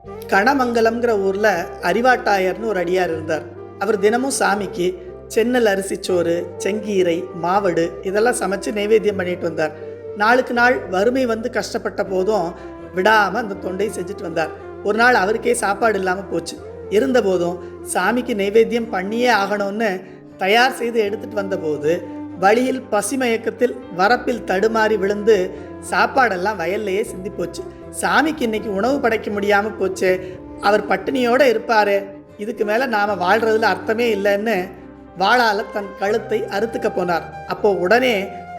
கணமங்கலம்ங்கிற ஊரில் அறிவாட்டாயர்னு ஒரு அடியார் இருந்தார். அவர் தினமும் சாமிக்கு சென்னல் அரிசிச்சோறு, செங்கீரை, மாவடு இதெல்லாம் சமைச்சு நைவேத்தியம் பண்ணிட்டு வந்தார். நாளுக்கு நாள் வறுமை வந்து கஷ்டப்பட்ட போதும் விடாமல் அந்த தொண்டை செஞ்சுட்டு வந்தார். ஒரு நாள் அவருக்கே சாப்பாடு இல்லாமல் போச்சு. இருந்தபோதும் சாமிக்கு நைவேத்தியம் பண்ணியே ஆகணும்னு தயார் செய்து எடுத்துகிட்டு வந்தபோது வழியில் பசிமயக்கத்தில் வரப்பில் தடுமாறி விழுந்து சாப்பாடெல்லாம் வயல்லையே சிந்தி போச்சு. சாமிக்கு இன்னைக்கு உணவு படைக்க முடியாமல் போச்சு, அவர் பட்டினியோடு இருப்பார், இதுக்கு மேலே நாம் வாழ்கிறதுல அர்த்தமே இல்லைன்னு வாளால் தன் கழுத்தை அறுத்துக்க போனார். அப்போது உடனே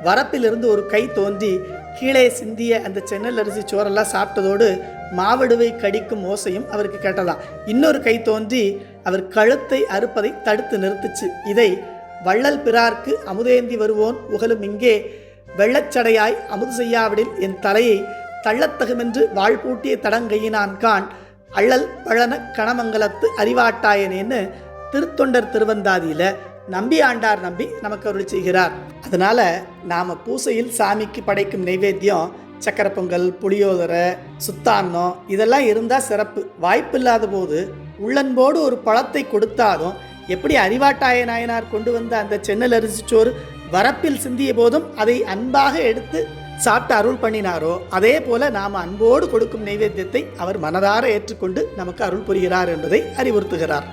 வரப்பிலிருந்து ஒரு கை தோன்றி கீழே சிந்திய அந்த சென்னல் அரிசி சோறெல்லாம் சாப்பிட்டதோடு மாவடுவை கடிக்கும் ஓசையும் அவருக்கு கேட்டதாம். இன்னொரு கை தோன்றி அவர் கழுத்தை அறுப்பதை தடுத்து நிறுத்துச்சு. இதை வள்ளல் பிறார்க்கு அமுதேந்தி வருவோன் உகலும் இங்கே வெள்ளச்சடையாய் அமுது செய்யாவிடில் என் தலையை தள்ளத்தகுமென்று வாழ்பூட்டிய தடங்கையினான் கான் அள்ளல் பழன கணமங்கலத்து அறிவாட்டாயனேன்னு திருத்தொண்டர் திருவந்தாதியில் நம்பி ஆண்டார் நம்பி நமக்கு அருள் செய்கிறார். அதனால் நாம் பூசையில் சாமிக்கு படைக்கும் நைவேத்தியம் சக்கரை பொங்கல், புளியோதரை, சுத்தான்னம் இதெல்லாம் இருந்தால் சிறப்பு. வாய்ப்பில்லாத போது உள்ளன்போடு ஒரு பழத்தை கொடுத்தாலும் எப்படி அறிவாட்டாய நாயனார் கொண்டு வந்த அந்த சென்னல் அரிசிச்சோறு வரப்பில் சிந்திய போதும் அதை அன்பாக எடுத்து சாப்பிட்டு அருள் பண்ணினாரோ அதே போல நாம் அன்போடு கொடுக்கும் நைவேத்தியத்தை அவர் மனதார ஏற்றுக்கொண்டு நமக்கு அருள் புரிகிறார் என்பதை அறிவுறுத்துகிறார்.